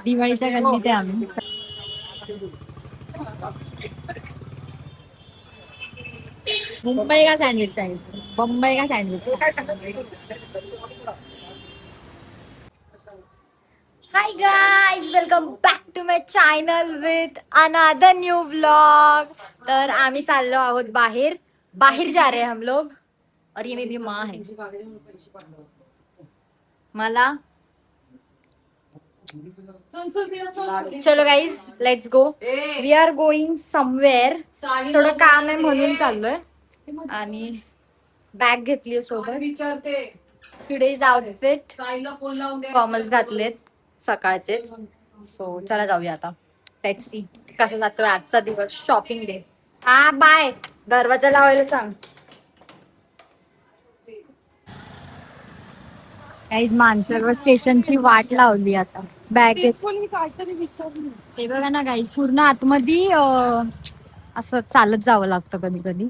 दिवाळीच्या गल्लीत आहे आम्ही. मुंबई का सँडविच सांगितलं, बंबई का sandwich. Hi guys, welcome back to my channel with another new vlog. तर आम्ही चाललो आहोत बाहेर बाहेर जा रहे हैं हम लोग. और ये मेरी माँ है. मला चलो guys, let's go. We are going somewhere. थोडं काम आहे म्हणून चाललोय. आणि बॅग घेतली सोबत. टुडेज आउटफिट फॉर्मल्स घातलेत सकाळचेच. सो चला जाऊया आता. लेट्स सी कसं जातोय आजचा दिवस. Shopping day. हा बाय. दरवाजा लावायला सांग. गाईज मानसरोवर स्टेशनची वाट लावली आता. बॅग हे बघा ना गाईज, पूर्ण आतमध्ये असं चालत जावं लागतं कधी कधी.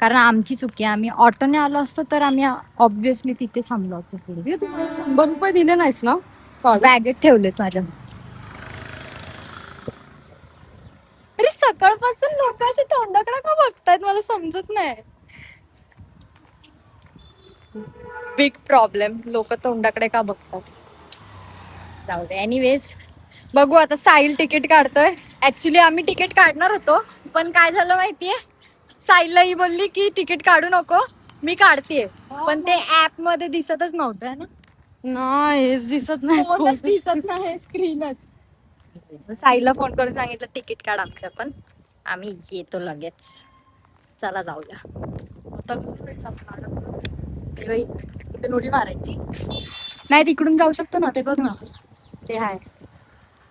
कारण आमची चुकी आहे. आम्ही ऑटोने आलो असतो तर आम्ही ऑब्व्हियसली तिथे थांबलो असतो. पुढे 100 रुपये दिले नाहीस ना? बॅगेत ठेवलेत माझ्या. अरे सकाळपासून लोक असे तोंडाकडे का बघतायत मला समजत नाही. Big problem. लोक तोंडाकडे का बघतात. जाऊ दे. एनिवेज बघू आता. साहिल तिकीट काढतोय. ऍक्च्युली आम्ही तिकीट काढणार होतो पण काय झालं माहितीये, साहिलला ही बोलली की तिकीट काढू नको, मी काढतेय. पण ते ऍप मध्ये दिसतच नव्हतं ना. नाही, हेच दिसत नाही. फोनच दिसत नाही, स्क्रीनच. साईला फोन करून सांगितलं तिकीट काढ आमचं, पण आम्ही येतो लगेच. चला जाऊया. इथे उडी मारायची नाही, तिकडून जाऊ शकतो ना. ते बघ ना, ते आहे.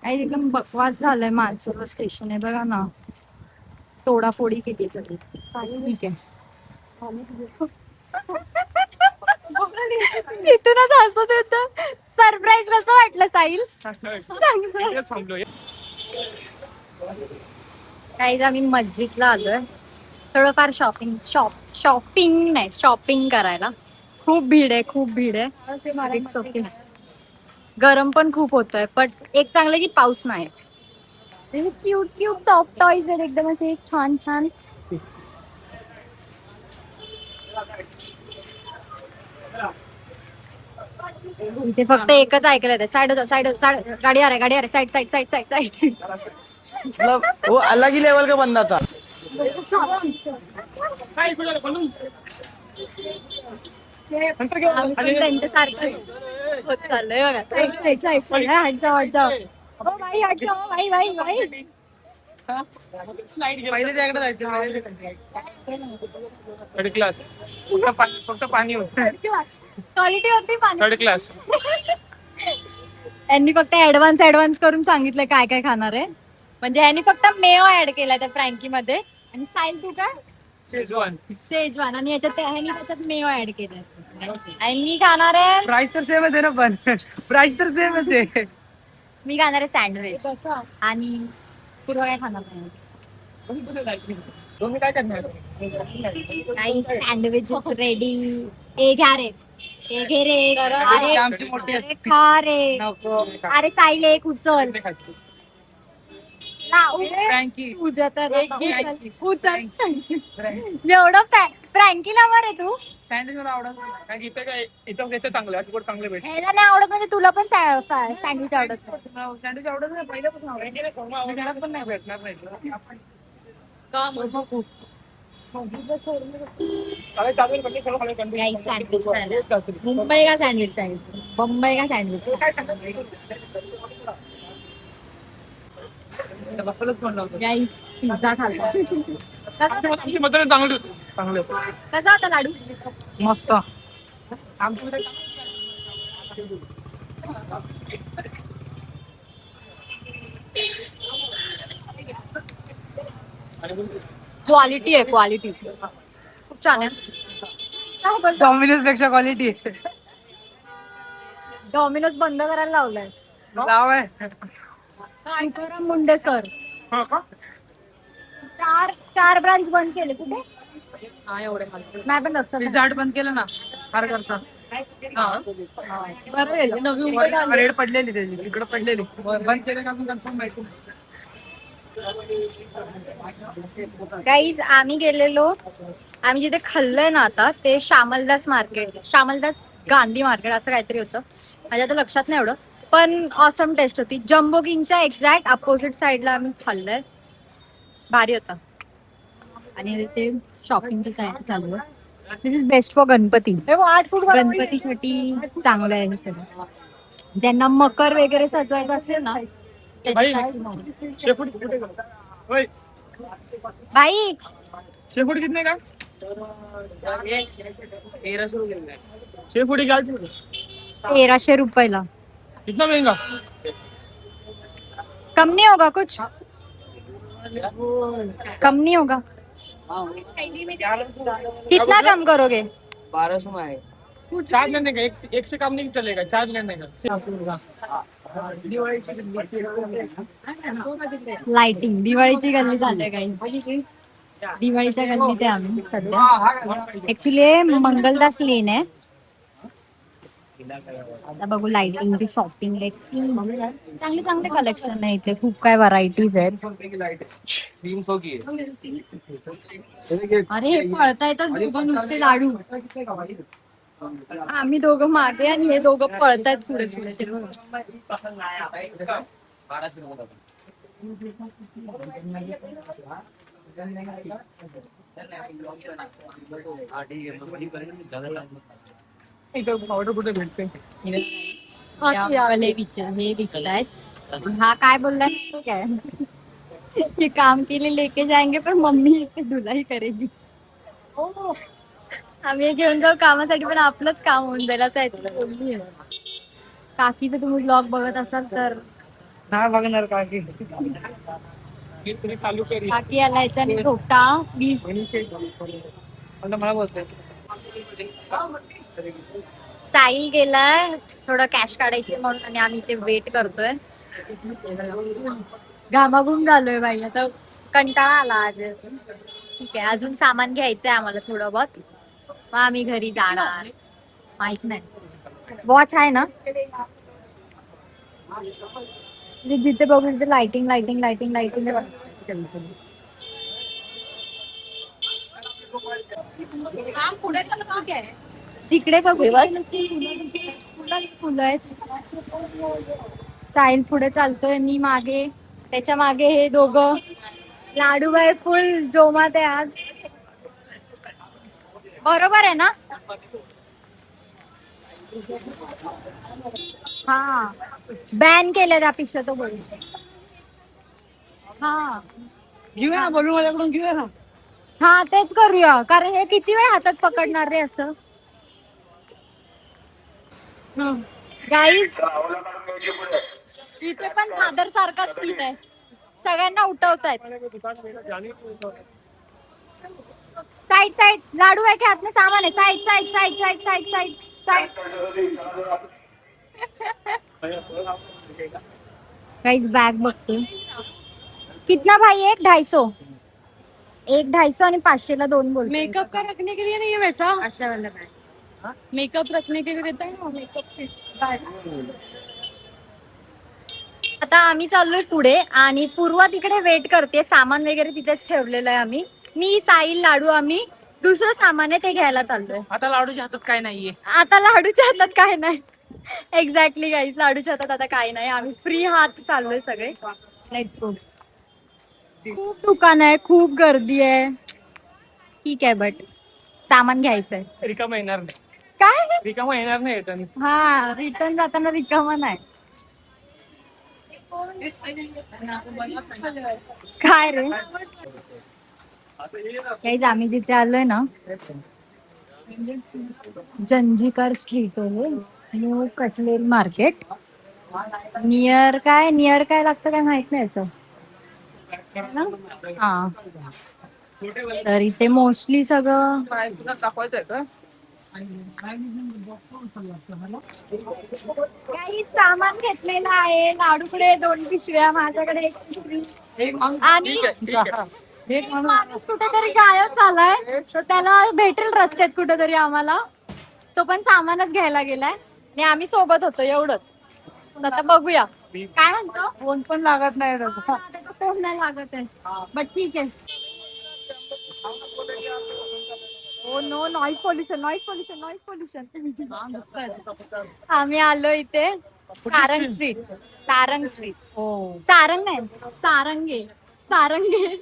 एकदम बकवास झालंय मानसरोवर स्टेशन आहे बघा ना. तोडाफोडी केली सगळी. ठीक आहे. इथूनच हसत येत. सरप्राईज कसं वाटलं साहिल? काही आम्ही मस्जिदला आलोय थोडंफार शॉपिंग करायला. खूप भीड आहे, खूप भीड आहे. It's okay. गरम पण खूप होतंय, पण एक चांगलं की पाऊस नाही. क्यूट क्यूट सॉफ्ट टॉईज आहेत एकदम असे छान छान. इथे फक्त एकच ऐकलं ते साइड साइड साइड. गाडी आ रहा है, side side side side side. मतलब वो अलग ही लेवल का बंदा था. त्यांच्यासारखंच होत चाललंय बघा. Side side side side. हट जाओ हट जाओ. ओ भाई हट जाओ भाई भाई भाई. पहिले त्याकडे जायचं. Third class. फक्त पाणी होतं. क्वालिटी होती पाणी. Third class. यांनी फक्त ऍडव्हान्स करून सांगितलं काय काय खाणार आहे. म्हणजे यांनी फक्त मेयो ऍड केलाय त्या फ्रँकी मध्ये. आणि साईल तू काय? शेजवान. आणि त्याच्यात मेयो ऍड केलाय. आणि मी खाणार आहे. प्राइस तर सेम आहे ना, पण प्राइस तर सेम आहे. मी खाणार आहे सँडविच. आणि पूर्व काय खाणार नाही. तुम्ही काय करणार? काही सँडविच रेडी. ए घ्या रे, ए घे रे. अरे आमची मोठी अरे खा रे. अरे साईल एक उचल. फ्रँकी. तुझ्या तर उचल. जेवढं फ्रँकीला वर आहे तू. सँडविच मला आवडत नाही. कारण इथं काय, इथं त्याचं चांगलं चांगलं भेटतं. ह्याला नाही आवडत म्हणजे तुला पण सँडविच आवडत नाही. सँडविच आवडत नाही, पहिल्यापासून आवडत. मी घरात पण नाही भेटणार नाही. सँडविच खायला. मुंबई का सँडविच सांगितलं, बंबई का सँडविच. पिझ्झा खाल्ला. चांगलं कसा होता लाडू? मस्त. क्वालिटी आहे, क्वालिटी खूप छान आहे. डॉमिनोज पेक्षा क्वालिटी. डॉमिनोज बंद करायला लावलाय. नाव आहे तुकाराम मुंडे सर. चार ब्रांच बंद केले. कुठे? नाही पण पिझ्झा हट बंद केलं ना, फार करता. बरं आहे, नवी मुंबईला आली. रेड पडलेली त्याची इकडे पडलेली बंद केलं का कन्फर्म माहिती गाईज आम्ही गेलेलो, आम्ही जिथे खाल्लंय ना आता ते श्यामलदास मार्केट, श्यामलदास गांधी मार्केट असं काहीतरी होतं, माझ्या आता लक्षात नाही एवढं, पण ऑसम टेस्ट होती. जम्बो किंगच्या एक्झॅक्ट अपोजिट साइडला आम्ही खाल्लंय, भारी होता. आणि ते शॉपिंगची साईड चालू आहे. दिस इज बेस्ट फॉर गणपती. गणपतीसाठी चांगलं आहे हे सगळं. ज्यांना मकर वगैरे सजवायचं असेल ना त्याच्यासाठी भारी. शेफूड कुठे गेला? होय बाई शेफूड कितने का 6 फुटी क्या 1300 रुपयाला. कितना महंगा कम नहीं होगा कुछ, कम नहीं होगा. कितना कम करोगे? 1200 में आएगा. चार्ज लेने का एक से काम नहीं चलेगा चार्ज लेने का लाइटिंग दिवाळीची गल्ली झाली काही, दिवाळीच्या गल्लीत आहे आम्ही सध्या. ऍक्च्युली मंगलदास लेन आहे. आता बघू लाइटिंग शॉपिंग चांगले चांगले कलेक्शन आहे इथे, खूप काय व्हरायटीज आहेत. 300 की है. अरे हे पळतायतच दोघं नुसते लाडू. आम्ही दोघं मागे आणि हे दोघं पळतायत पुढे पुढे. ते बघा. 1200 रुपये. इथं ऑर्डर कुठे भेटते हे विकतायत. हा काय बोललाय तो काय ये काम के लिए लेके जाएंगे पर मम्मी इसे धुलाई करेगी. आम्ही हे घेऊन जाऊ कामासाठी, पण आपलंच काम होऊन जाईल असं आहे बोलली. काकीचं तुम्ही ब्लॉग बघत असाल तर नाही बघणार का की चालू केली काकी आला याच्याने ठोका प्लीज. मला बोलतोय साई गेलाय थोडं कॅश काढायची म्हणून, आणि आम्ही ते वेट करतोय. घामाघूम झालोय बाई, आता कंटाळा आला आज. ठीक आहे, अजून सामान घ्यायचंय आम्हाला थोडं बहुत, मग आम्ही घरी जाणार. माहित नाही वॉच आहे ना जिथे बघू तिथे लाइटिंग लाइटिंग लाइटिंग लाइटिंग. जिकडे बघू फुलं आहेत. साहिल पुढे चालतोय, मी मागे, त्याच्या मागे हे दोघं. लाडूबाई फुल जोमात आहे आज. बरोबर आहे ना? हा बॅन केलं त्या पिशव्या तो बोल. हा घेऊया ना, बोलू माझ्याकडून घेऊया ना. हा तेच करूया, कारण हे किती वेळ हातात पकडणार रे असं. गाईज इथे पण दादर सारखा सीन आहे, सगळ्यांना उठवतायत. साइड साइड लाडू है के हाथ में सामान है. Side side side side side side side. Guys bag बघतोय. कितना भाई? 150. 150 आणि 500 ला 2 बोल. मेकअप का रखने के लिए नहीं है वैसा, अशा वाला बॅग. मेकअप रखने के लिए देता है ना मेकअप. आता आम्ही चाललोय पुढे आणि पूर्वा तिकडे वेट करते. सामान वगैरे तिथेच ठेवलेलं आहे. आम्ही मी साईल लाडू आम्ही दुसरं सामान आहे ते घ्यायला चाललोय. आता लाडूच्या हातात काय नाहीये. आता लाडूच्या हातात काय नाही. एक्झॅक्टली गाईज, लाडूच्या हातात आता काय नाही. आम्ही फ्री हात चाललोय सगळे. Let's go. खूप दुकान आहे, खूप गर्दी आहे. ठीक आहे, बट सामान घ्यायचंय. रिकामा येणार नाही. काय रिकामा येणार नाही येताना. हा रिटर्न जाताना रिकामा नाही. काय रे गाईज, आम्ही जिथे आलोय ना जंजीकर स्ट्रीट आहे, न्यू कटलेरी मार्केट. नियर काय लागतं काय माहित नाही याचं. हा तर इथे मोस्टली सगळं दाखवायचंय का? काही सामान घेतलेलं आहे. लाडूकडे 2 पिशव्या, माझ्याकडे 1 पिशवी. आणि माणूस कुठेतरी गायब झालाय, तर त्याला भेटेल रस्त्यात कुठेतरी आम्हाला. तो पण सामानच घ्यायला गेलाय आणि आम्ही सोबत होतो एवढंच. आता बघूया काय म्हणतो. फोन पण लागत नाही त्याचा फोन नाही लागत आहे बट ठीक आहे. हो no noise pollution noise pollution noise pollution. आम्ही आलो इथे सारंग स्ट्रीट. सारंग स्ट्रीट सारंग नाही सारंगे सारंगे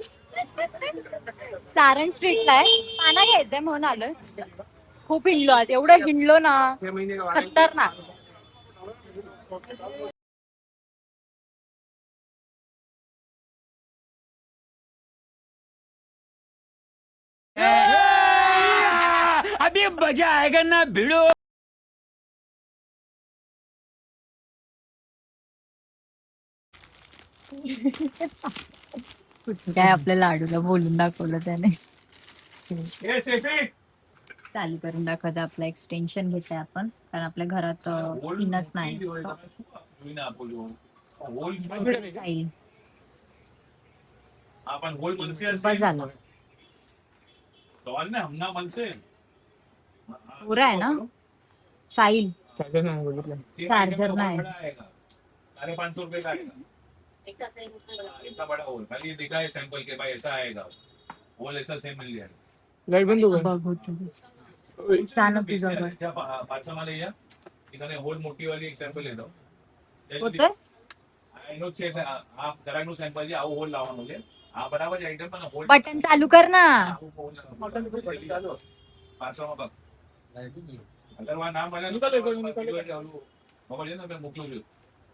सारंग स्ट्रीटला आहे. पाना घ्यायचंय म्हणून आलोय. खूप हिंडलो आज एवढं हिंडलो ना खतरनाक. अभी मजा आएगा ना भिड़ो. काय आपल्या लाडूला बोलून दाखवलं त्याने. चालू करून दाखवतं आपलं एक्सटेन्शन घेतोय आपण कारण आपल्या घरात पिनच नाही. साईल. बस झालं. पुरा आहे ना साईल. चार्जर नाही. 550 रुपए का आएगा इतना बड़ा होल खाली दिखा है सैंपल के भाई ऐसा आएगा होल ऐसा सेम मिल जाएगा. लाईट बंद हो गया. बघू तुम्ही चालू तुझं पाचा माले या इन्होंने होल मोटी वाली एक सैंपल ले दो होतंय. इनो छे से आप जरा नो सैंपल जी आओ होल लावा मुझे आप बराबर आइटम पर होल बटन चालू कर ना. पाचा में अगर वहाँ नाम वाला मोबाइल ना मैं मुक्लो जो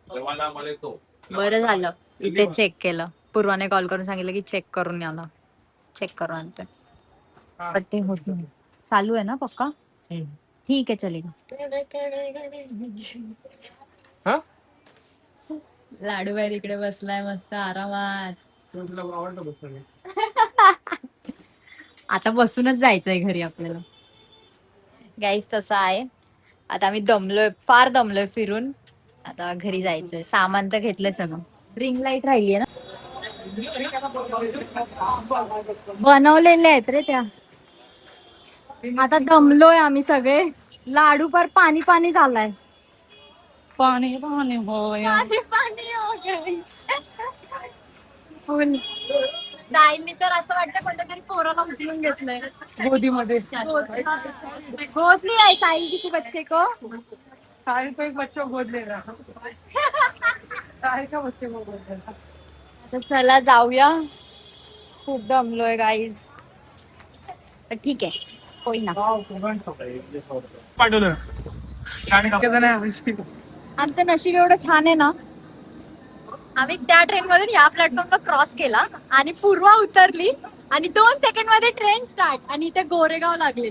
अगर वहाँ नाम वाले तो बरं झालं इथे चेक केलं. पूर्वाने कॉल करून सांगितलं की चेक करून याला. चेक करून आणतोय पण ते होत नाही. चालू आहे ना पक्का. ठीक आहे चलेगा. लाडू बाहेर इकडे बसलाय मस्त आरामात. तुला आवडतं बसलं. आता बसूनच जायचंय घरी आपल्याला. गाईस तसं आहे. आता आम्ही दमलोय फार दमलोय फिरून. आता घरी जायचंय. सामान तर घेतलंय सगळं. रिंग लाईट राहिलीये ना बनवलेले आहेत रे त्या. आता दमलोय आम्ही सगळे. लाडू पर पाणी पाणी झालाय. पाणी पाणी हो पाणी पाणी हो गई. फुल. साईलनी तर असं वाटतं कोणत्या तरी पोराला उचलून घेतलंय गोदीमध्ये. गोदली आहे साहिल किसी बच्चे को. साहिल तो एक बच्चा गोद ले रहा. साहिल का बच्चे को गोद ले रहा. तर चला जाऊया. खूप दमलोय गाईज. ठीक आहे होई ना. पाठवलं. आमचं नशीब एवढं छान आहे ना. आम्ही त्या ट्रेन मधून या प्लॅटफॉर्मला क्रॉस केला आणि पूर्वा उतरली आणि 2 सेकंड मध्ये ट्रेन स्टार्ट आणि इथे गोरेगाव लागले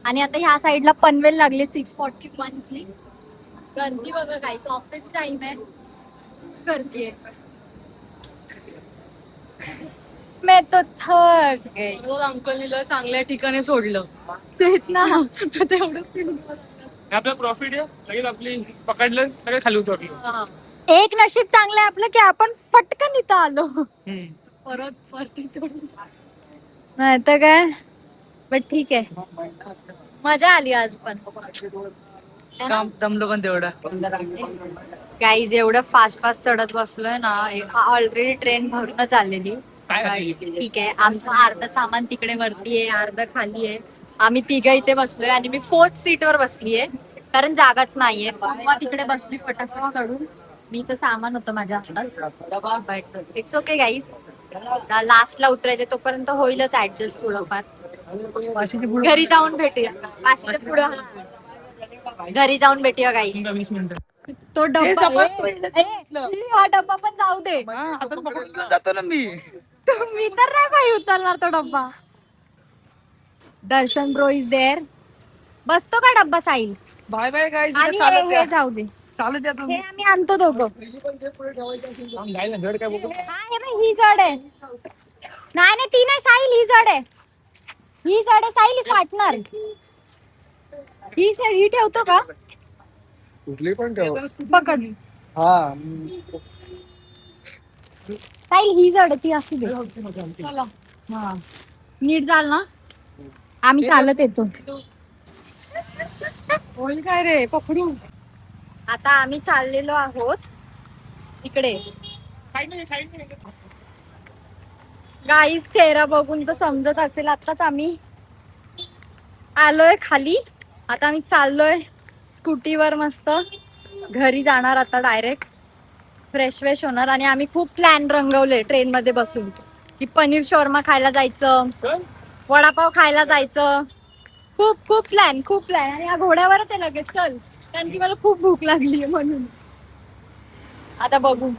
आणि आता ह्या साईडला पनवेल लागले 6:41 ची. गर्दी बघा गाईस. ऑफिस टाइम आहे. गर्दी आहे. मैं तो थक गई. अंकलीला चांगल्या ठिकाणी सोडलं. तेच ना. तेवढं आपलं प्रॉफिट आहे. लगेच आपली पकडलं लगेच खाली उतरलं. एक नशीब चांगलं आहे आपलं की आपण फटकन इथं आलो. परत वरती चढून नाही तर काय. बट ठीक आहे मजा आली आज पण. दमलो पण तेवढा. गाईज एवढं फास्ट फास्ट चढत बसलोय ना. ऑलरेडी ट्रेन भरूनच आलेली. ठीक आहे आमचं अर्ध सामान तिकडे वरती आहे अर्ध खाली आहे. आम्ही तिघं इथे बसलोय आणि मी 4th सीटवर बसलीये कारण जागाच नाहीये. मग तिकडे बसली फटाफट चढून. मी तर सामान होतं माझ्या हातात. But it's okay guys. लास्टला उतरायचे तोपर्यंत होईलच ऍडजस्ट थोडंफार. घरी जाऊन भेटूया. वाशीच्या पुढं घरी जाऊन भेटूया गाईज. 20 मिनिटं. तो डब्बा हा डब्बा पण जाऊ दे. जातो ना मी. मी तर नाही बाई उचलणार तो डब्बा. दर्शन ब्रो इज देअर. बसतो का डब्बा साईल. बाय बाय गाईस. आणि हे जाऊ दे. चालत द्या हे आम्ही आणतो दोघं. जड काय बघू. हा हे बाई ही जड आहे. नाही नाही ती नाही साईल ही जड आहे. ही जड आहे साईल. ही फाटणार. ही ठेवतो का. कुठली पण ठेव. पकड. हा साईल ही जड आहे ती असू दे. हा नीट चाल ना. आम्ही चालत येतो. होईल काय रे पकडू. आता आम्ही चाललेलो आहोत इकडे. गाईस चेहरा बघून तर समजत असेल, आताच आम्ही आलोय खाली. आता आम्ही चाललोय स्कूटीवर मस्त घरी जाणार आता डायरेक्ट. फ्रेश वेश होणार आणि आम्ही खूप प्लॅन रंगवले ट्रेन मध्ये बसून की पनीर शॉर्मा खायला जायचं, वडापाव खायला जायचं. खूप खूप प्लॅन आणि या घोड्यावरच आहे लगेच चल, कारण की मला खूप भूक लागली म्हणून. आता बघू,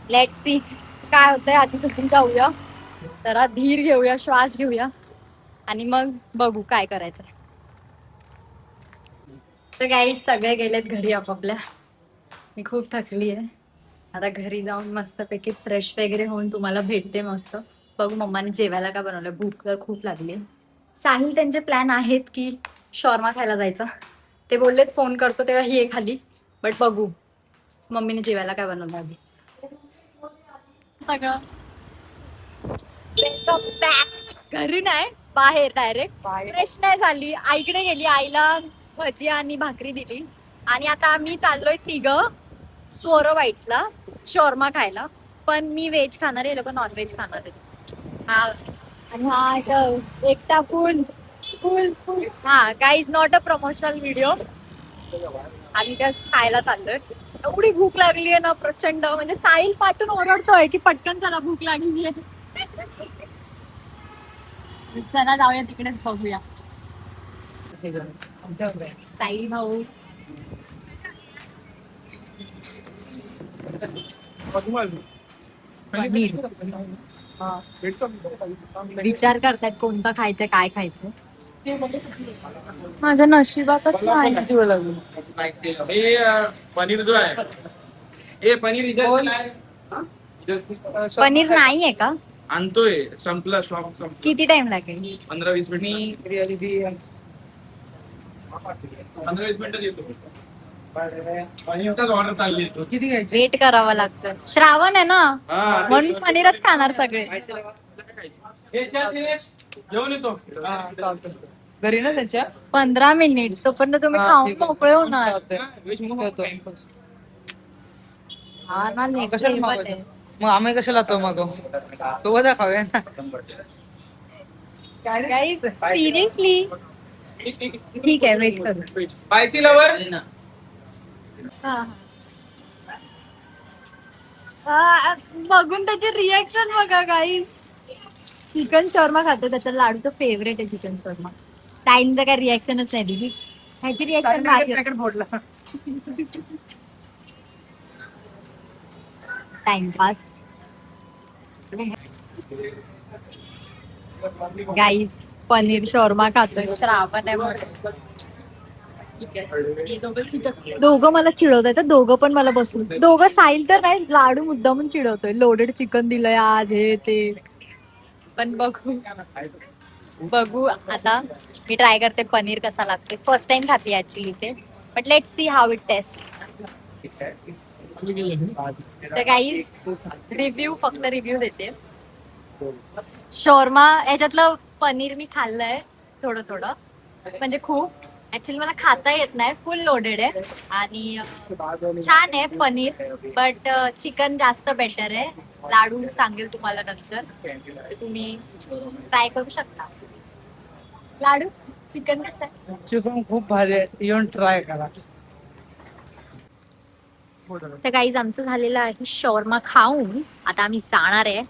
लेट्स सी काय होतंय. आधी कुठून जाऊया, जरा धीर घेऊया, श्वास घेऊया आणि मग बघू काय करायचं. तर गाईस सगळे गेलेत घरी आपापल्या. मी खूप थकली आहे. आता घरी जाऊन मस्तपैकी फ्रेश वगैरे होऊन तुम्हाला भेटते मस्त. बघू मम्माने जेवायला काय बनवलं, भूक तर खूप लागली. साहिल त्यांचे प्लॅन आहेत की शॉर्मा खायला जायचा. ते बोललेत फोन करतो तेव्हा ये खाली, बट बघू मम्मीने जेवायला काय बनवलं आधी. सगळं वेलकम बॅक. घरी नाही, बाहेर डायरेक्ट. फ्रेश नाही झाली, आईकडे गेली, आईला भजी आणि भाकरी दिली आणि आता आम्ही चाललोय तिघं स्वरो बाईट्सला शॉर्मा खायला. पण मी व्हेज खाणार आहे, लोक नॉन व्हेज खाणार आहे. हा आणि हा इथं एकटा फुल फुल फुल. हा guys not a promotional video. आम्ही जस्ट खायला चाललोय. एवढी भूक लागली आहे ना प्रचंड, म्हणजे साहिल पाठून ओरडतोय की पटकन चला भूक लागली आहे. चला जाऊया तिकडेच बघूया. साहिल भाऊ विचार करतायत कोणतं खायचं काय खायचं. माझ्या नशिबातच नाही. पनीर जो आहे ए पनीर इधर पनीर नाहीये का? आणतोय, संपला स्टॉक संपला. किती टाइम लागेल? 15-20 मिनिट. 15-20 मिनिटच येतो. पनीरचाच ऑर्डर चालली आहे. किती घ्यायची? वेट करावं लागतं. श्रावण आहे ना म्हणून पनीरच खाणार सगळे. जेवण येतो घरी ना त्यांच्या 15 मिनिट तोपर्यंत तुम्ही खाऊन मोकळे होणार. हा ना, next कशाला level मागवतो? आहे. मग आम्ही कशाला तो मागो सोबत खाऊया ना. Guys, सिरियसली ठीक आहे, वेट करू. Spicy lover. बघून त्याचे रिएक्शन बघा गाईज. चिकन शॉर्मा खातो, त्याचा लाडूचं फेवरेट आहे चिकन शॉर्मा. साईनचं काय रिएक्शनच नाही दिली. ह्याची reaction timepass. Guys paneer shawarma खातोय, श्रावण आहे म्हणून. दोघं मला चिडवत आहेत, दोघं पण मला बसून. दोघं साहिल तर नाही, लाडू मुद्दामून चिडवतोय. लोडेड चिकन दिलंय आज, हे ते. पण बघू आता. मी ट्राय करते पनीर कसा लागते. फर्स्ट टाइम खाते ऍक्च्युली ते, but let's see how it taste. तर गाईज रिव्ह्यू, फक्त रिव्ह्यू देते. शॉर्मा याच्यातलं पनीर मी खाल्लंय थोडं थोडं, म्हणजे खूप. ऍक्च्युली मला खाता येत नाही, फुल लोडेड आहे आणि छान आहे पनीर, बट चिकन जास्त बेटर आहे. लाडू सांगेल तुम्हाला नंतर, तुम्ही ट्राय करू शकता. लाडू चिकन कसं आहे? चिकन खूप भारी आहे, येऊन ट्राय करा. तर काहीच आमचं झालेलं आहे शॉर्मा खाऊन. आता आम्ही जाणार आहे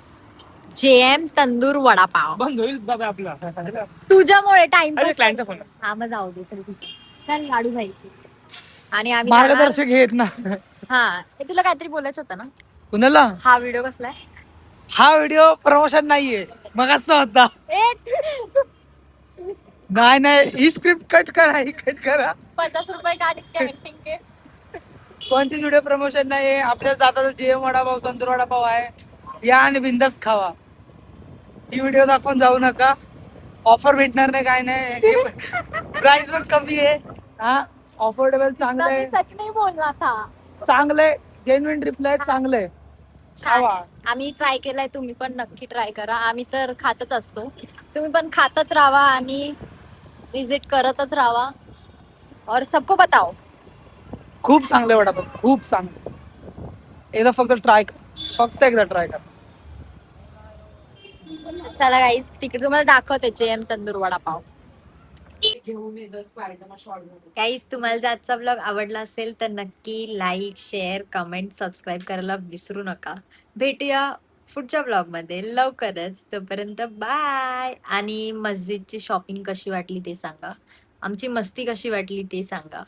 JM तंदूर वडापाव. बंद होईल बाबा आपला. तुझ्यामुळे टाइम. क्लायंटचा फोन. हा मग जाऊ दे, चल ठीक आहे. चल लाडू भाई. आणि आम्ही मार्गदर्शक घेत ना. हा हे तुला काहीतरी बोलायचं होतं ना. कुणाला? हा व्हिडिओ कसला आहे? हा व्हिडिओ प्रमोशन नाहीये, मग असं होता. नाही ही स्क्रिप्ट कट करा, ही कट करा. 50 रुपये काट इसके एक्टिंग के. कोणतीच व्हिडिओ प्रमोशन नाही. आपल्या जाता JM वडापाव, तंदूर वडापाव आहे, या आणि बिंदास खावा. ही व्हिडिओ दाखवून जाऊ नका. ऑफर भेटणार नाही, काय नाही. प्राइस पण कमी आहे. हा अफोर्डेबल, चांगलं आहे. सच नाही बोलला था. चांगलंय, जेन्युइन रिप्लाय चांगलंय. छान आहे. आम्ही ट्राय केलाय, तुम्ही पण नक्की ट्राय करा. आम्ही तर खातच असतो, तुम्ही पण खातच राहा आणि विजिट करतच राहा. और सबको बताओ. खूप चांगले वडापाव, खूप चांगले. एकदा फक्त ट्राय कर, फक्त एकदा ट्राय कर. चला गाईज तिकडे तुम्हाला दाखवते JM तंदूर वडापाव. गाईज तुम्हाला जर आजचा ब्लॉग आवडला असेल तर नक्की लाईक, शेअर, कमेंट, सबस्क्राईब करायला विसरू नका. भेटूया पुढच्या ब्लॉग मध्ये लवकरच. तोपर्यंत बाय. आणि मस्जिदची शॉपिंग कशी वाटली ते सांगा. आमची मस्ती कशी वाटली ते सांगा.